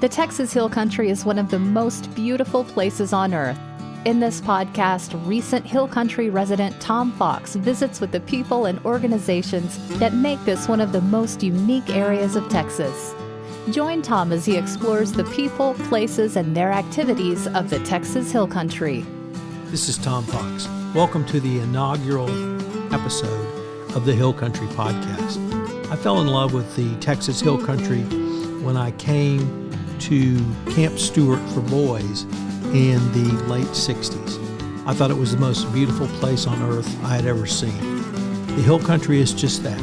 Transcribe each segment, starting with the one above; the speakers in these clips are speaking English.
The Texas Hill Country is one of the most beautiful places on earth. In this podcast, recent Hill Country resident Tom Fox visits with the people and organizations that make this one of the most unique areas of Texas. Join Tom as he explores the people, places, and their activities of the Texas Hill Country. This is Tom Fox. Welcome to the inaugural episode of the Hill Country podcast. I fell in love with the Texas Hill Country when I came to Camp Stewart for boys in the late 60s. I thought it was the most beautiful place on earth I had ever seen. The Hill Country is just that.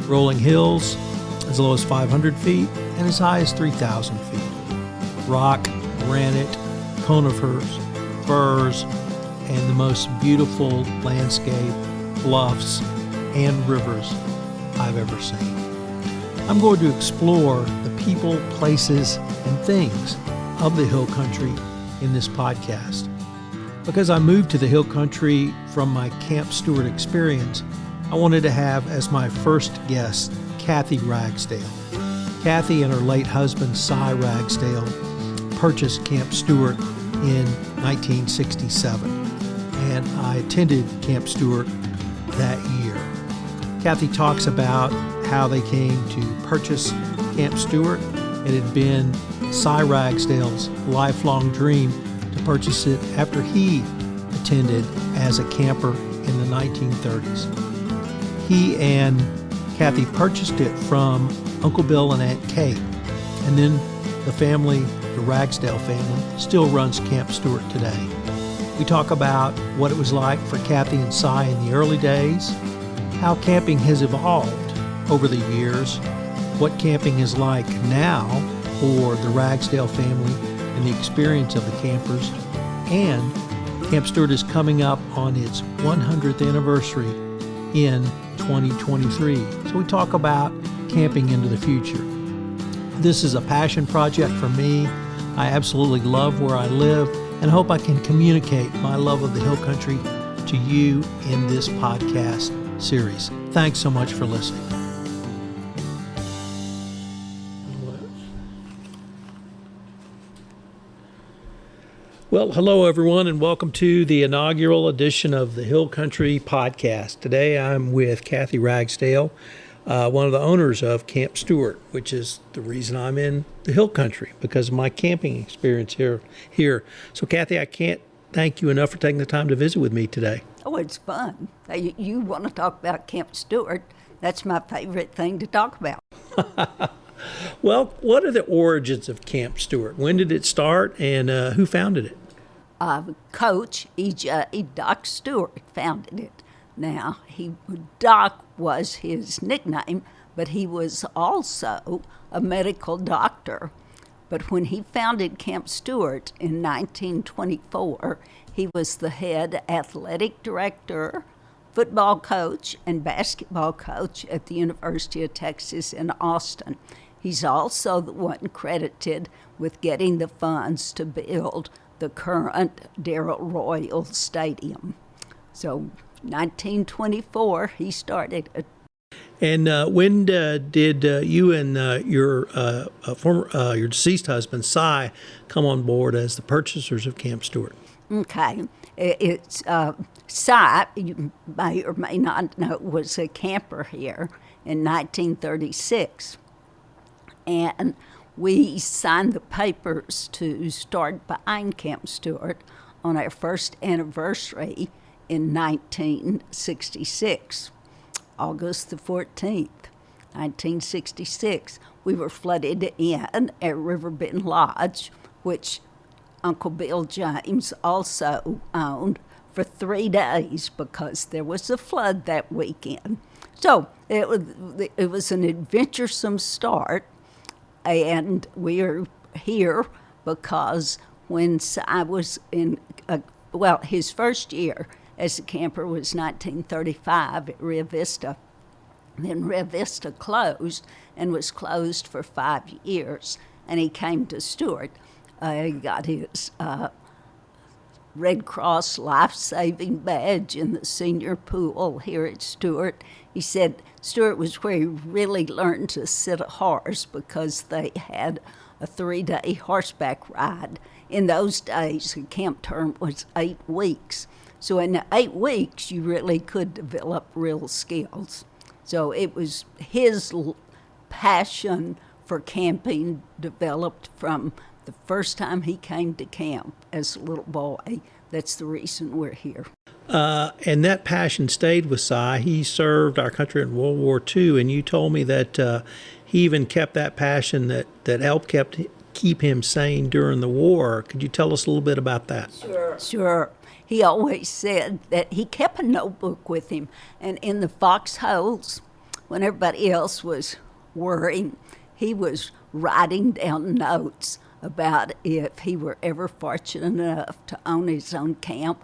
Rolling hills as low as 500 feet and as high as 3,000 feet. Rock, granite, conifers, firs, and the most beautiful landscape, bluffs, and rivers I've ever seen. I'm going to explore the people, places, and things of the Hill Country in this podcast. Because I moved to the Hill Country from my Camp Stewart experience, I wanted to have as my first guest Kathy Ragsdale. Kathy and her late husband, Psys Ragsdale, purchased Camp Stewart in 1967, and I attended Camp Stewart that year. Kathy talks about how they came to purchase Camp Stewart. It had been Psys Ragsdale's lifelong dream to purchase it after he attended as a camper in the 1930s. He and Kathy purchased it from Uncle Bill and Aunt Kate, and then the family, the Ragsdale family, still runs Camp Stewart today. We talk about what it was like for Kathy and Psys in the early days, how camping has evolved over the years, what camping is like now for the Ragsdale family and the experience of the campers, and Camp Stewart is coming up on its 100th anniversary in 2023. So we talk about camping into the future. This is a passion project for me. I absolutely love where I live and hope I can communicate my love of the Hill Country to you in this podcast series. Thanks so much for listening. Well, hello everyone, and welcome to the inaugural edition of the Hill Country podcast. Today I'm with Kathy Ragsdale, one of the owners of Camp Stewart, which is the reason I'm in the Hill Country, because of my camping experience here. So Kathy, I can't thank you enough for taking the time to visit with me today. Oh, it's fun. You want to talk about Camp Stewart? That's my favorite thing to talk about. Well, what are the origins of Camp Stewart? When did it start, and who founded it? Coach Doc Stewart founded it. Now, Doc was his nickname, but he was also a medical doctor. But when he founded Camp Stewart in 1924, he was the head athletic director, football coach, and basketball coach at the University of Texas in Austin. He's also the one credited with getting the funds to build the current Darrell Royal Stadium. So 1924, he started it. And when did you and your deceased husband, Psys, come on board as the purchasers of Camp Stewart? Okay. It's Psys, you may or may not know, was a camper here in 1936. And we signed the papers to start buying Camp Stewart on our first anniversary in 1966, August the 14th, 1966. We were flooded in at Riverbend Lodge, which Uncle Bill James also owned, for 3 days because there was a flood that weekend. So it was an adventuresome start. And we are here because when I was in, his first year as a camper was 1935 at Rio Vista. Then Rio Vista closed and was closed for 5 years. And he came to Stewart. He got his Red Cross life-saving badge in the senior pool here at Stewart. He said Stewart was where he really learned to sit a horse because they had a 3-day horseback ride. In those days, a camp term was 8 weeks. So in 8 weeks, you really could develop real skills. So it was his passion for camping developed from the first time he came to camp as a little boy. That's the reason we're here. And that passion stayed with Psy. He served our country in World War II, and you told me that he even kept that passion that helped keep him sane during the war. Could you tell us a little bit about that? Sure. He always said that he kept a notebook with him, and in the foxholes, when everybody else was worrying, he was writing down notes about if he were ever fortunate enough to own his own camp,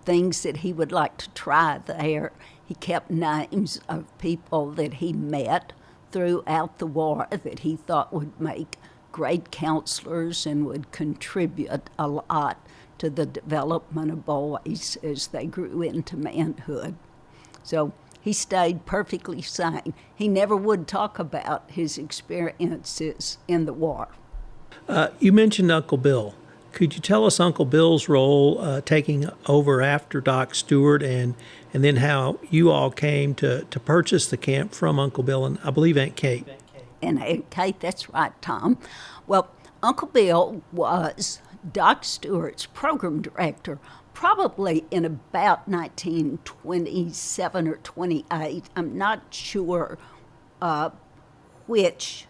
things that he would like to try there. He kept names of people that he met throughout the war that he thought would make great counselors and would contribute a lot to the development of boys as they grew into manhood. So he stayed perfectly sane. He never would talk about his experiences in the war. You mentioned Uncle Bill. Could you tell us Uncle Bill's role taking over after Doc Stewart and then how you all came to purchase the camp from Uncle Bill and I believe Aunt Kate? And Aunt Kate, that's right, Tom. Well, Uncle Bill was Doc Stewart's program director probably in about 1927 or 28. I'm not sure which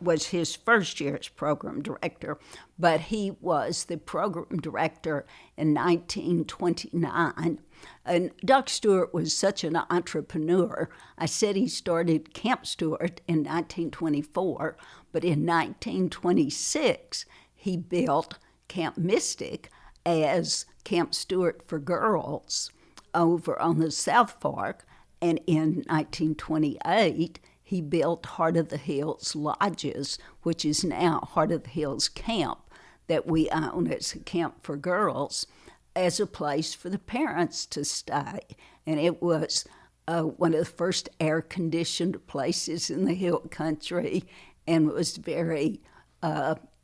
was his first year as program director, but he was the program director in 1929. And Doc Stewart was such an entrepreneur. I said he started Camp Stewart in 1924, but in 1926, he built Camp Mystic as Camp Stewart for girls over on the South Fork. And in 1928, he built Heart of the Hills Lodges, which is now Heart of the Hills Camp that we own as a camp for girls, as a place for the parents to stay. And it was one of the first air-conditioned places in the hill country and was very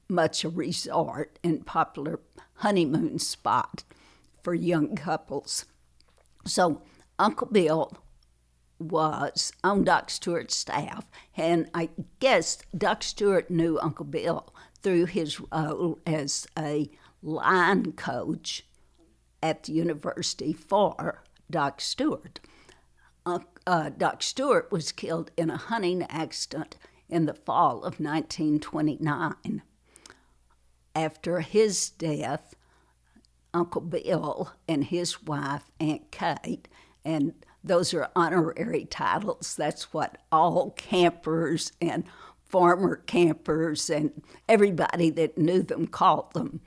much a resort and popular honeymoon spot for young couples. So Uncle Bill was on Doc Stewart's staff, and I guess Doc Stewart knew Uncle Bill through his role as a line coach at the university for Doc Stewart. Doc Stewart was killed in a hunting accident in the fall of 1929. After his death, Uncle Bill and his wife, Aunt Kate, and those are honorary titles. That's what all campers and former campers and everybody that knew them called them,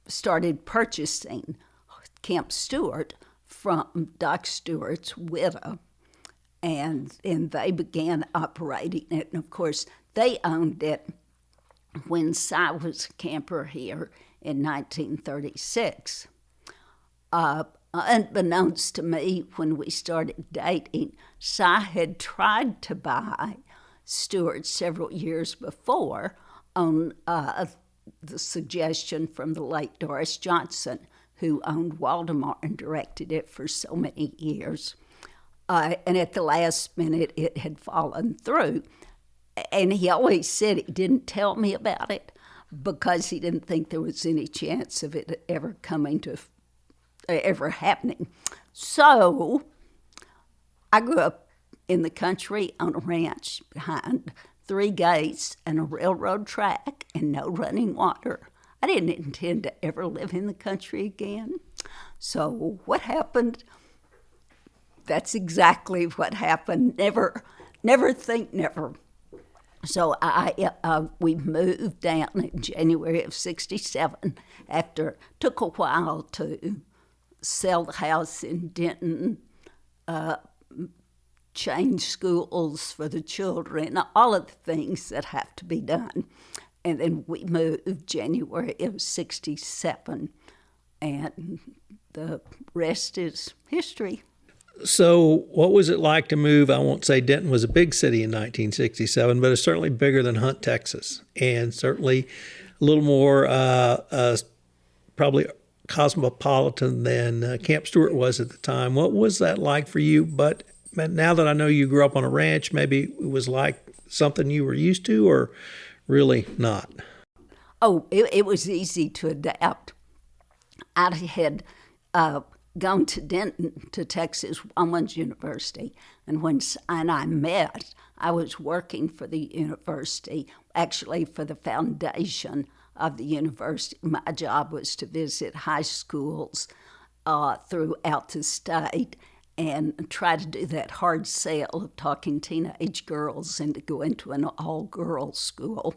started purchasing Camp Stewart from Doc Stewart's widow. And they began operating it. And, of course, they owned it when Psy was a camper here in 1936. Unbeknownst to me, when we started dating, Psy had tried to buy Stewart several years before on the suggestion from the late Doris Johnson, who owned Waldemar and directed it for so many years. And at the last minute, it had fallen through. And he always said he didn't tell me about it because he didn't think there was any chance of it ever happening. So I grew up in the country on a ranch behind 3 gates and a railroad track and no running water. I didn't intend to ever live in the country again. So what happened? That's exactly what happened. Never think never. So we moved down in January of '67 after took a while to sell the house in Denton, change schools for the children, all of the things that have to be done. And then we moved January of '67, and the rest is history. So what was it like to move? I won't say Denton was a big city in 1967, but it's certainly bigger than Hunt, Texas, and certainly a little more probably cosmopolitan than Camp Stewart was at the time. What was that like for you? But now that I know you grew up on a ranch, maybe it was like something you were used to, or really not? Oh, it was easy to adapt. I had gone to Denton, to Texas Women's University, and when and I met, I was working for the university, actually for the foundation of the university. My job was to visit high schools throughout the state and try to do that hard sell of talking teenage girls into going to an all-girls school.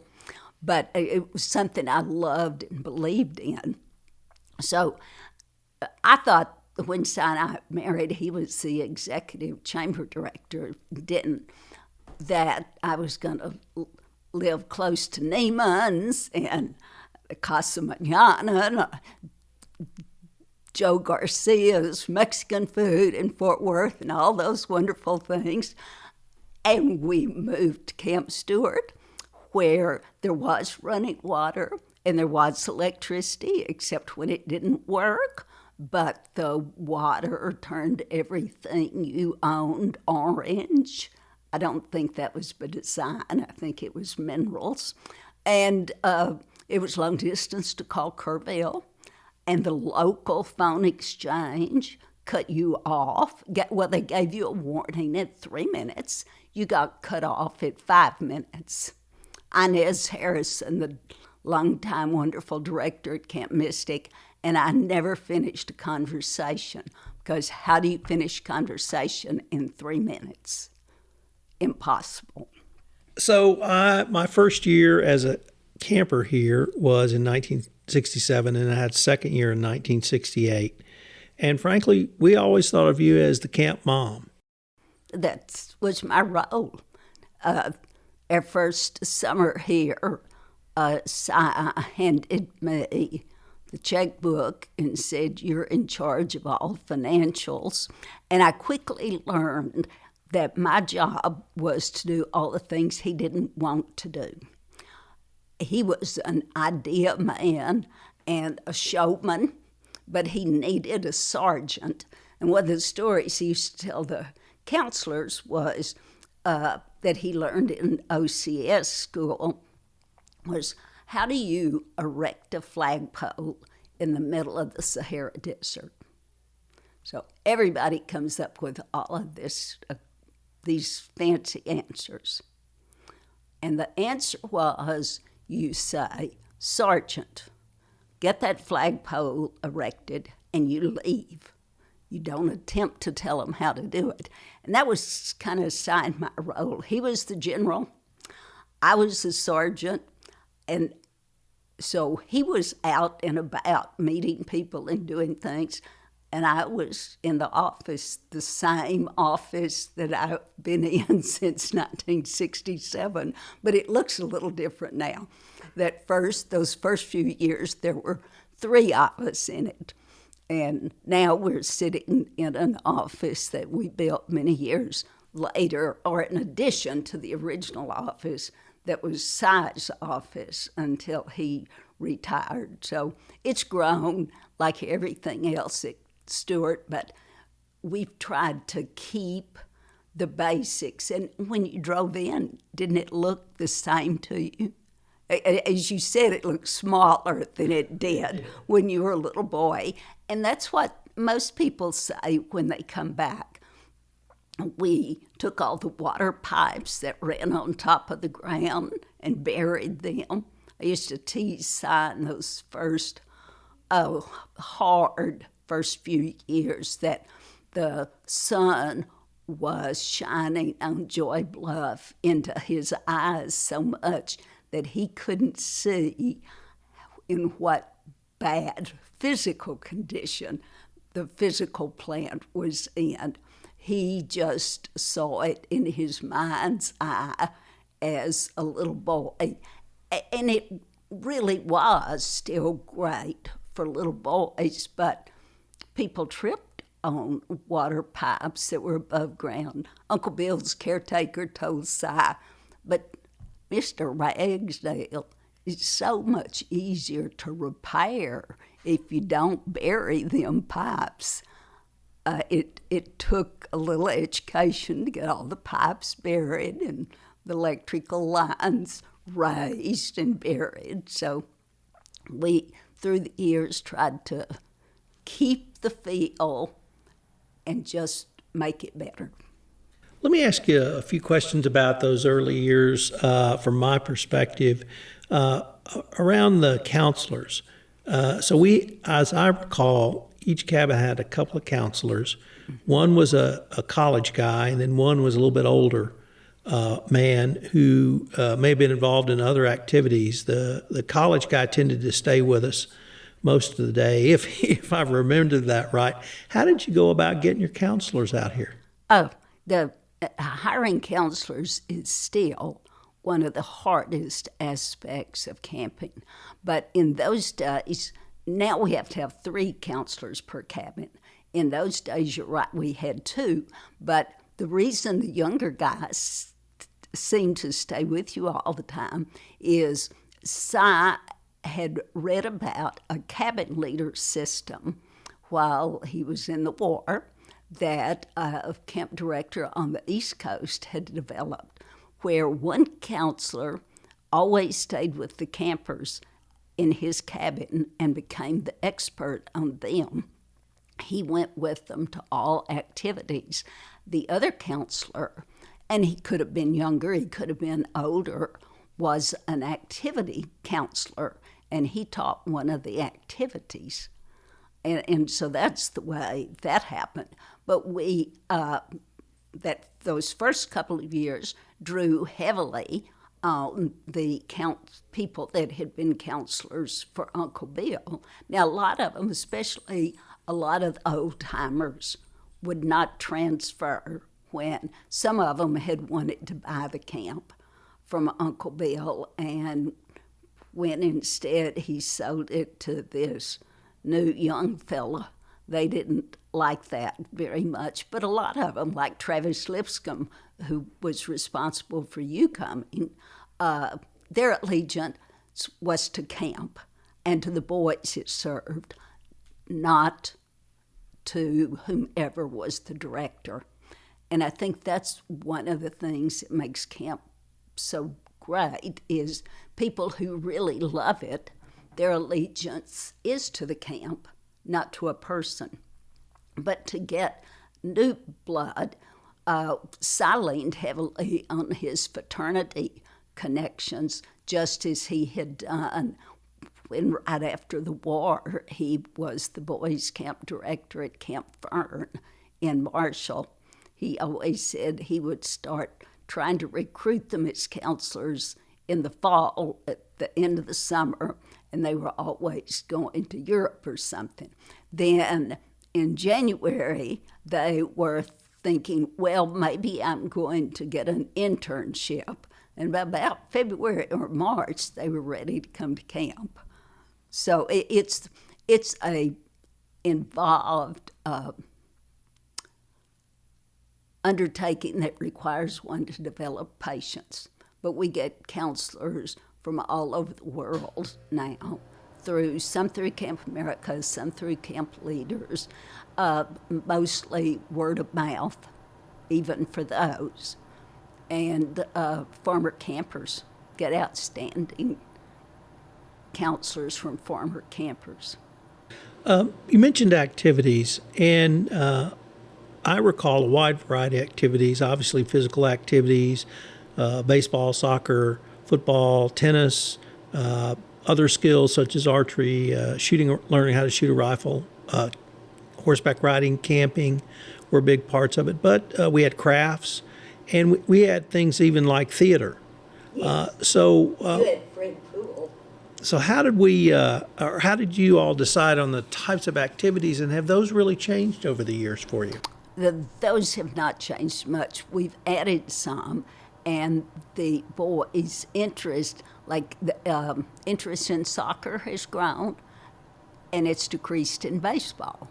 But it was something I loved and believed in. So I thought when Si and I married, he was the executive chamber director of Denton, that I was going to live close to Neiman's and Casa Mañana, Joe Garcia's Mexican food in Fort Worth, and all those wonderful things. And we moved to Camp Stewart, where there was running water and there was electricity, except when it didn't work. But the water turned everything you owned orange. I don't think that was by design. I think it was minerals. And it was long distance to call Kerrville. And the local phone exchange cut you off. Well, they gave you a warning at 3 minutes. You got cut off at 5 minutes. Inez Harrison, the longtime wonderful director at Camp Mystic, and I never finished a conversation, because how do you finish conversation in 3 minutes? Impossible. So my first year as a camper here was in 1967, and I had second year in 1968. And frankly, we always thought of you as the camp mom. That was my role. Our first summer here, Si handed me the checkbook and said, "You're in charge of all financials." And I quickly learned that my job was to do all the things he didn't want to do. He was an idea man and a showman, but he needed a sergeant. And one of the stories he used to tell the counselors was that he learned in OCS school was, how do you erect a flagpole in the middle of the Sahara Desert? So everybody comes up with all of this, these fancy answers. And the answer was, you say, "Sergeant, get that flagpole erected," and you leave. You don't attempt to tell him how to do it. And that was kind of assigned my role. He was the general. I was the sergeant. And so he was out and about meeting people and doing things. And I was in the office, the same office that I've been in since 1967. But it looks a little different now. Those first few years, there were 3 of us in it. And now we're sitting in an office that we built many years later, or in addition to the original office that was Psys' office until he retired. So it's grown like everything else at Stewart, but we've tried to keep the basics. And when you drove in, didn't it look the same to you? As you said, it looked smaller than it did when you were a little boy. And that's what most people say when they come back. We took all the water pipes that ran on top of the ground and buried them. I used to tease Si in those hard first few years that the sun was shining on Joy Bluff into his eyes so much that he couldn't see in what bad physical condition the physical plant was in. He just saw it in his mind's eye as a little boy. And it really was still great for little boys, but people tripped on water pipes that were above ground. Uncle Bill's caretaker told Psys, but Mr. Ragsdale, it's so much easier to repair if you don't bury them pipes. It took a little education to get all the pipes buried and the electrical lines raised and buried. So we, through the years, tried to keep the feel and just make it better. Let me ask you a few questions about those early years from my perspective around the counselors. So we, as I recall, each cabin had a couple of counselors. One was a college guy, and then one was a little bit older man who may have been involved in other activities. The college guy tended to stay with us most of the day, if I remembered that right. How did you go about getting your counselors out here? Oh, the hiring counselors is still one of the hardest aspects of camping. But in those days, now we have to have 3 counselors per cabin. In those days, you're right, we had 2. But the reason the younger guys seem to stay with you all the time is Psy had read about a cabin leader system while he was in the war that a camp director on the East Coast had developed, where one counselor always stayed with the campers in his cabin and became the expert on them. He went with them to all activities. The other counselor, and he could have been younger, he could have been older, was an activity counselor, and he taught one of the activities. And so that's the way that happened. But we, those first couple of years, drew heavily on the people that had been counselors for Uncle Bill. Now, a lot of them, especially a lot of the old-timers, would not transfer when some of them had wanted to buy the camp from Uncle Bill, and when instead he sold it to this new young fella, they didn't like that very much. But a lot of them, like Travis Lipscomb, who was responsible for you coming, their allegiance was to camp and to the boys it served, not to whomever was the director. And I think that's one of the things that makes camp so great is people who really love it, their allegiance is to the camp, not to a person. But to get new blood, Psy leaned heavily on his fraternity connections, just as he had done when right after the war he was the boys' camp director at Camp Fern in Marshall. He always said he would start trying to recruit them as counselors in the fall at the end of the summer, and they were always going to Europe or something. Then in January, they were thinking, well, maybe I'm going to get an internship. And by about February or March, they were ready to come to camp. So it's a involved undertaking that requires one to develop patience. But we get counselors from all over the world now, some through Camp America, some through camp leaders, mostly word of mouth, even for those. And former campers get outstanding counselors from former campers. You mentioned activities, and I recall a wide variety of activities, obviously physical activities, baseball, soccer, football, tennis, other skills such as archery, shooting, learning how to shoot a rifle, horseback riding, camping were big parts of it. But we had crafts, and we had things even like theater. Yes. You had Fred Poole. So how did you all decide on the types of activities, and have those really changed over the years for you? Those have not changed much. We've added some, and the boys' interest, like the interest in soccer has grown, and it's decreased in baseball.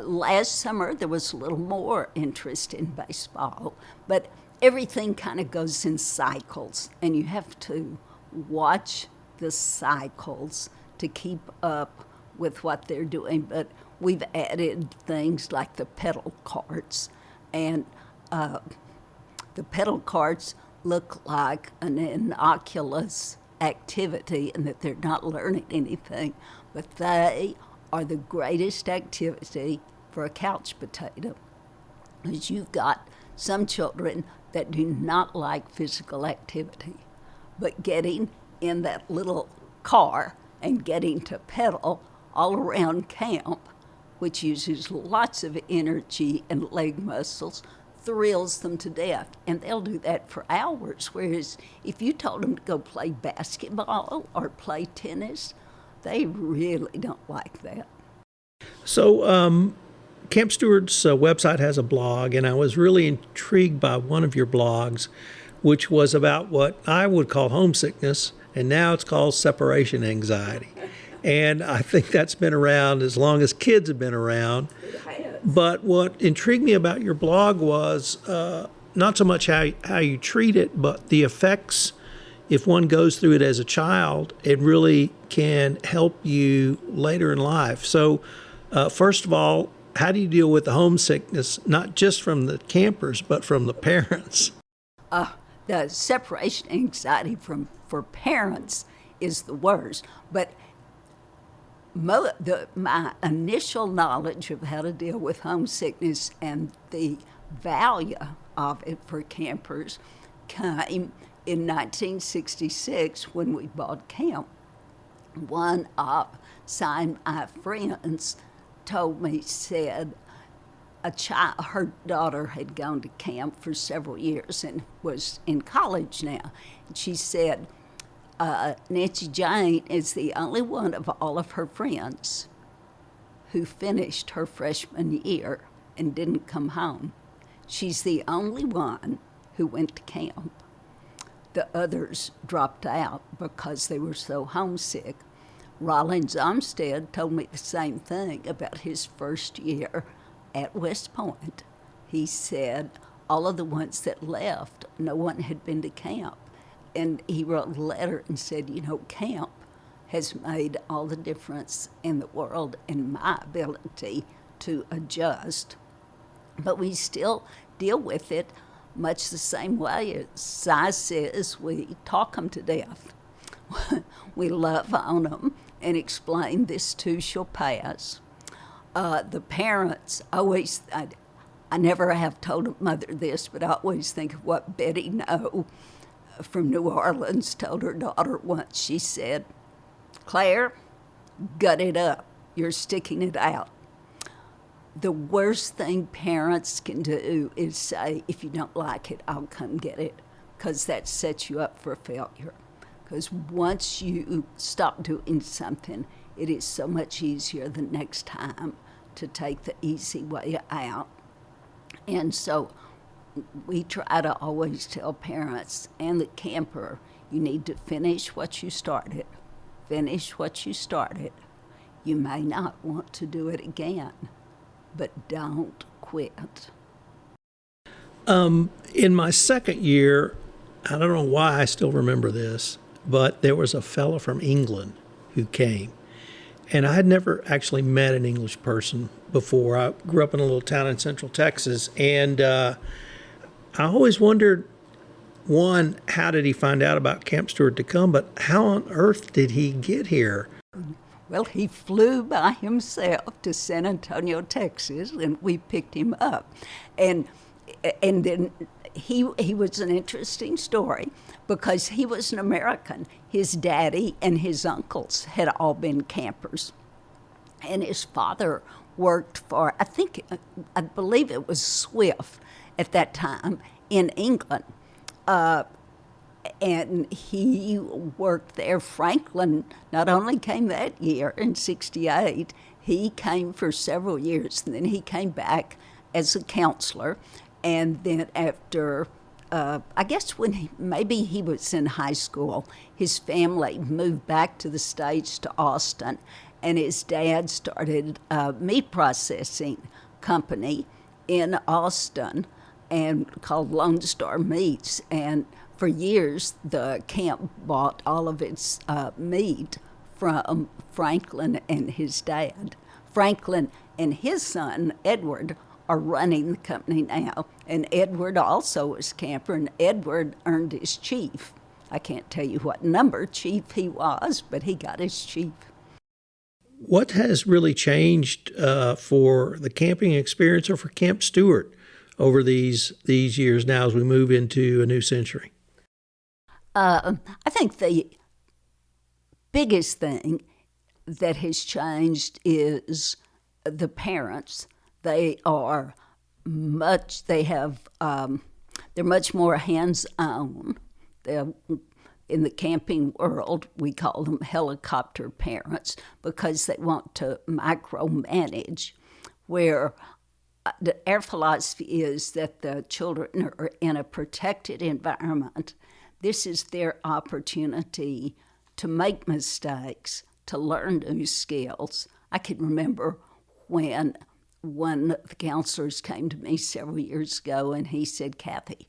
last summer there was a little more interest in baseball, but everything kind of goes in cycles, and you have to watch the cycles to keep up with what they're doing. But we've added things like the pedal carts, and the pedal carts look like an innocuous activity and that they're not learning anything, but they are the greatest activity for a couch potato. Because you've got some children that do not like physical activity, but getting in that little car and getting to pedal all around camp, which uses lots of energy and leg muscles, thrills them to death. And they'll do that for hours, whereas if you told them to go play basketball or play tennis, they really don't like that. So Camp Stewart's website has a blog, and I was really intrigued by one of your blogs, which was about what I would call homesickness, and now it's called separation anxiety. And I think that's been around as long as kids have been around. But what intrigued me about your blog was not so much how you treat it, but the effects. If one goes through it as a child, it really can help you later in life. So first of all, how do you deal with the homesickness, not just from the campers, but from the parents? The separation anxiety for parents is the worst. But my initial knowledge of how to deal with homesickness and the value of it for campers came in 1966 when we bought camp. One of my friends told me, said her daughter had gone to camp for several years and was in college now. And she said, Nancy Jane is the only one of all of her friends who finished her freshman year and didn't come home. She's the only one who went to camp. The others dropped out because they were so homesick. Rollins Olmsted told me the same thing about his first year at West Point. He said all of the ones that left, no one had been to camp. And he wrote a letter and said, camp has made all the difference in the world in my ability to adjust. But we still deal with it much the same way as Psys says, we talk them to death. We love on them and explain this too shall pass. The parents always, I never have told a mother this, but I always think of what Betty No from New Orleans told her daughter once. She said, Claire, gut it up. You're sticking it out. The worst thing parents can do is say, if you don't like it, I'll come get it, because that sets you up for failure. Because once you stop doing something, it is so much easier the next time to take the easy way out. And so we try to always tell parents and the camper, you need to finish what you started. Finish what you started. You may not want to do it again, but don't quit. In my second year, I don't know why I still remember this, but there was a fellow from England who came. And I had never actually met an English person before. I grew up in a little town in central Texas, and I always wondered, one, how did he find out about Camp Stewart to come, but how on earth did he get here? Well, he flew by himself to San Antonio, Texas, and we picked him up. And then he was an interesting story because he was an American. His daddy and his uncles had all been campers. And his father worked for, I believe it was Swift at that time in England. And he worked there. Franklin not only came that year in 1968, he came for several years, and then he came back as a counselor. And then after, I guess when maybe he was in high school, his family moved back to the States, to Austin, and his dad started a meat processing company in Austin and called Lone Star Meats. And for years, the camp bought all of its meat from Franklin and his dad. Franklin and his son, Edward, are running the company now. And Edward also was camper, and Edward earned his chief. I can't tell you what number chief he was, but he got his chief. What has really changed for the camping experience or for Camp Stewart over these years now as we move into a new century? I think the biggest thing that has changed is the parents. They're much more hands-on. In the camping world, we call them helicopter parents because they want to micromanage, where our philosophy is that the children are in a protected environment. This is their opportunity to make mistakes, to learn new skills. I can remember when one of the counselors came to me several years ago and he said, "Kathy,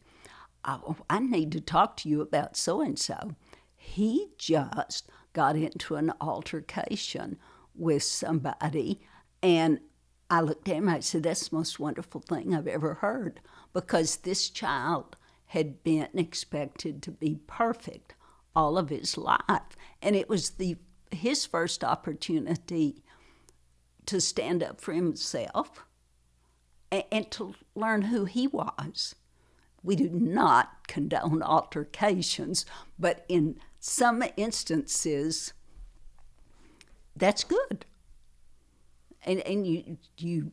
I need to talk to you about so-and-so. He just got into an altercation with somebody," and I looked at him and I said, "That's the most wonderful thing I've ever heard," because this child had been expected to be perfect all of his life. And it was his first opportunity to stand up for himself and to learn who he was. We do not condone altercations, but in some instances, that's good. And you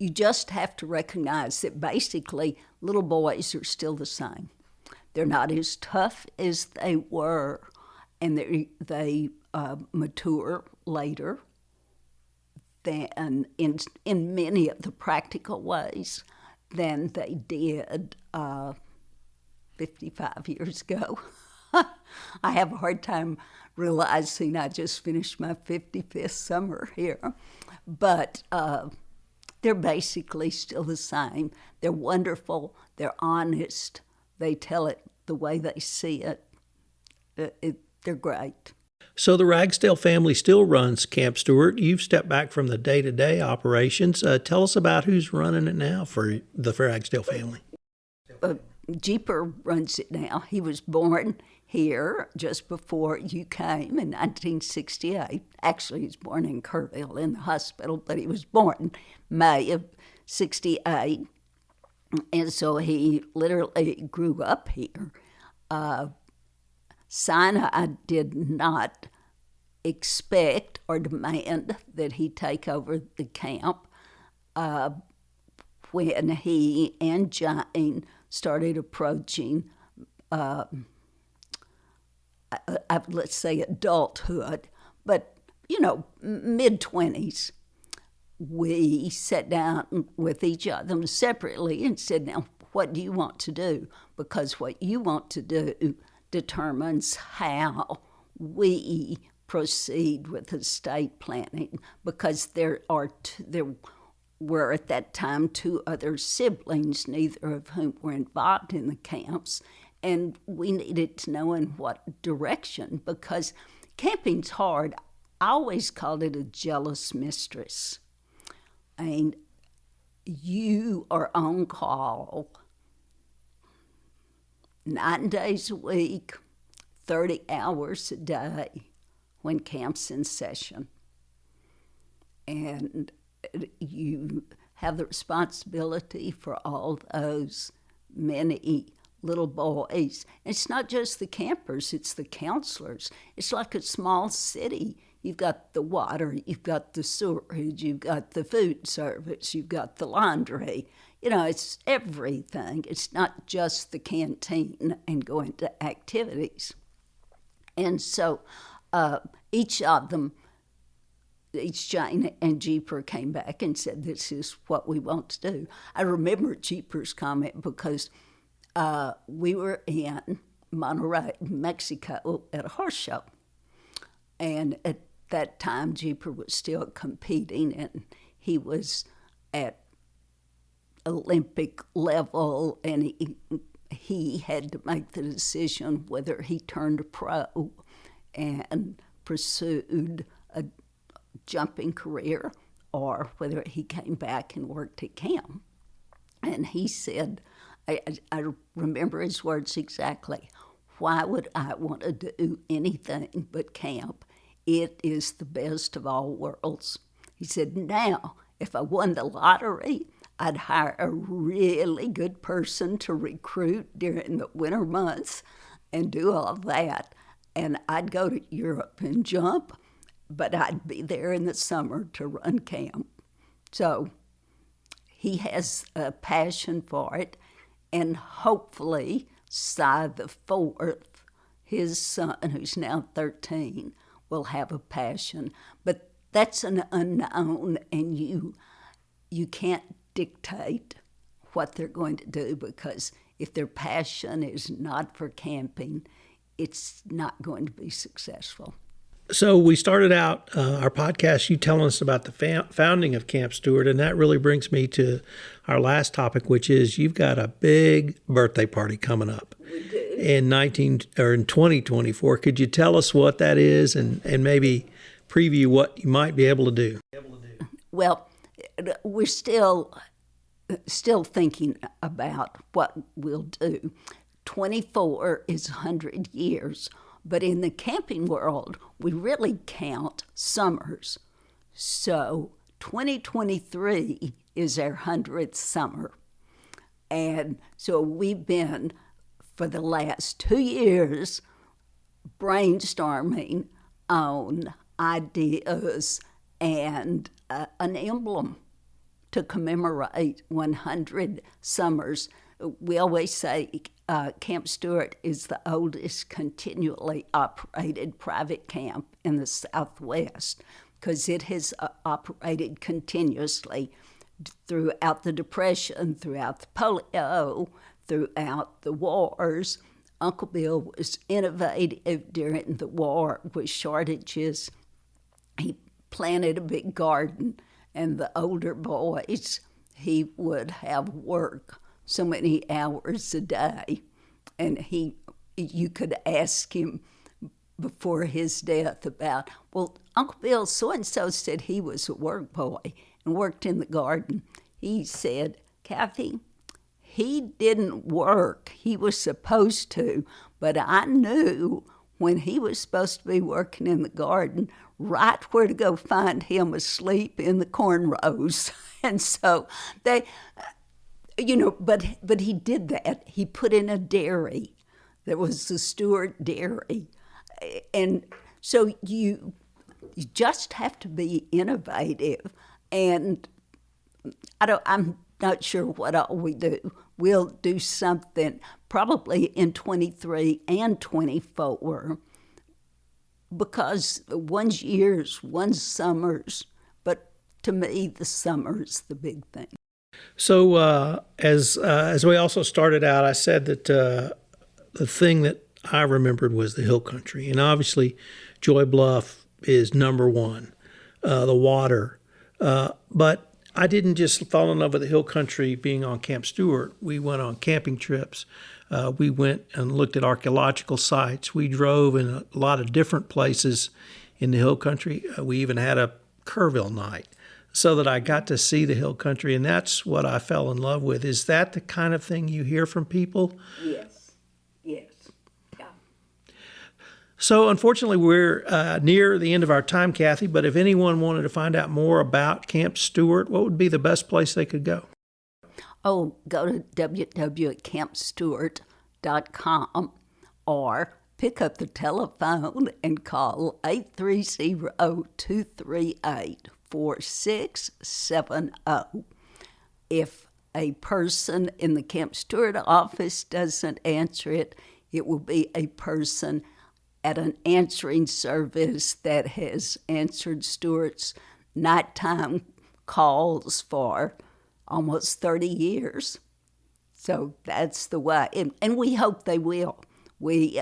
just have to recognize that basically little boys are still the same. They're not as tough as they were, and they mature later than in many of the practical ways than they did 55 years ago. I have a hard time realizing I just finished my 55th summer here, but they're basically still the same. They're wonderful, they're honest, they tell it the way they see it. They're great. So the Ragsdale family still runs Camp Stewart. You've stepped back from the day-to-day operations. Tell us about who's running it now for the Ragsdale family. Jeeper runs it now. He was born here just before you came in 1968. Actually, he was born in Kerrville in the hospital, but he was born May of 68. And so he literally grew up here. Sinai did not expect or demand that he take over the camp when he and Jane started approaching, let's say, adulthood, but, mid-20s. We sat down with each of them separately and said, "Now, what do you want to do?" Because what you want to do determines how we proceed with estate planning, because there were at that time 2 other siblings, neither of whom were involved in the camps, and we needed to know in what direction, because camping's hard. I always called it a jealous mistress. And you are on call 9 days a week, 30 hours a day when camp's in session. And you have the responsibility for all those many little boys. And it's not just the campers, it's the counselors. It's like a small city. You've got the water, you've got the sewerage, you've got the food service, you've got the laundry. It's everything. It's not just the canteen and going to activities. And so each of them, each Jane and Jeeper came back and said, "This is what we want to do." I remember Jeeper's comment because we were in Monterrey, Mexico, at a horse show. And that time Jeeper was still competing, and he was at Olympic level, and he had to make the decision whether he turned pro and pursued a jumping career or whether he came back and worked at camp. And he said, I remember his words exactly, "Why would I want to do anything but camp? It is the best of all worlds." He said, "Now, if I won the lottery, I'd hire a really good person to recruit during the winter months and do all that. And I'd go to Europe and jump, but I'd be there in the summer to run camp." So he has a passion for it, and hopefully Psy the fourth, his son, who's now 13, will have a passion. But that's an unknown, and you can't dictate what they're going to do, because if their passion is not for camping, it's not going to be successful. So we started out our podcast, you telling us about the founding of Camp Stewart, and that really brings me to our last topic, which is you've got a big birthday party coming up in 2024. Could you tell us what that is, and maybe preview what you might be able to do? Well, we're still thinking about what we'll do. 24 is 100 years. But in the camping world, we really count summers. So 2023 is our 100th summer. And so we've been, for the last 2 years, brainstorming on ideas and an emblem to commemorate 100 summers. We always say Camp Stewart is the oldest continually operated private camp in the Southwest, because it has operated continuously throughout the Depression, throughout the polio, throughout the wars. Uncle Bill was innovative during the war with shortages. He planted a big garden, and the older boys, he would have work so many hours a day, and you could ask him before his death about, well, Uncle Bill so-and-so said he was a work boy and worked in the garden. He said, "Kathy, he didn't work. He was supposed to, but I knew when he was supposed to be working in the garden right where to go find him asleep in the corn rows." And so they... but he did that. He put in a dairy. There was the Stewart Dairy. And so you just have to be innovative. And I'm not sure what all we do. We'll do something probably in 23 and 24, because one's years, one's summers. But to me, the summer's the big thing. So as we also started out, I said that the thing that I remembered was the hill country. And obviously, Joy Bluff is number one, the water. But I didn't just fall in love with the hill country being on Camp Stewart. We went on camping trips. We went and looked at archaeological sites. We drove in a lot of different places in the hill country. We even had a Kerrville night, so that I got to see the hill country, and that's what I fell in love with. Is that the kind of thing you hear from people? Yes. Yeah. So unfortunately, we're near the end of our time, Kathy, but if anyone wanted to find out more about Camp Stewart, what would be the best place they could go? Oh, go to www.campstewart.com or pick up the telephone and call 830-238-4670. If a person in the Camp Stewart office doesn't answer it, it will be a person at an answering service that has answered Stewart's nighttime calls for almost 30 years. So that's the way, and we hope they will. We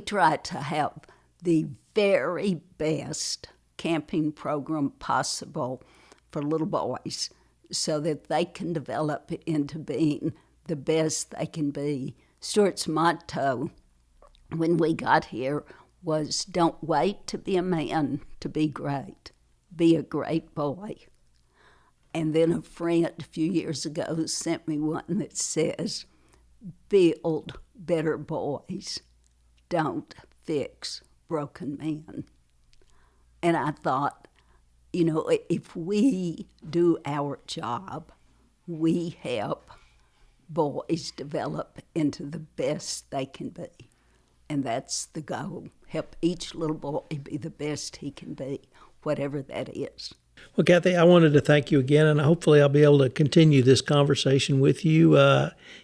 try to have the very best camping program possible for little boys so that they can develop into being the best they can be. Stewart's motto when we got here was, don't wait to be a man to be great. Be a great boy. And then a friend a few years ago sent me one that says, build better boys. Don't fix broken men. And I thought, if we do our job, we help boys develop into the best they can be. And that's the goal. Help each little boy be the best he can be, whatever that is. Well, Kathy, I wanted to thank you again, and hopefully I'll be able to continue this conversation with you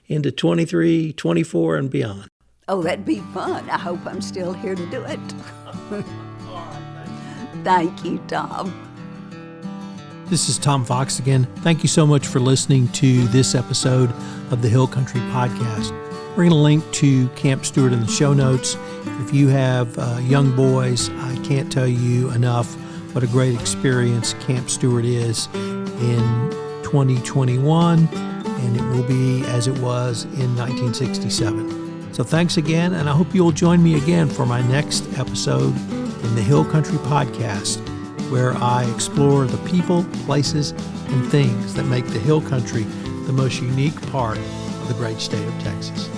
into 23, 24, and beyond. Oh, that'd be fun. I hope I'm still here to do it. Thank you, Tom. This is Tom Fox again. Thank you so much for listening to this episode of the Hill Country Podcast. We're going to link to Camp Stewart in the show notes. If you have young boys, I can't tell you enough what a great experience Camp Stewart is in 2021, and it will be as it was in 1967. So thanks again, and I hope you'll join me again for my next episode in the Hill Country Podcast, where I explore the people, places, and things that make the Hill Country the most unique part of the great state of Texas.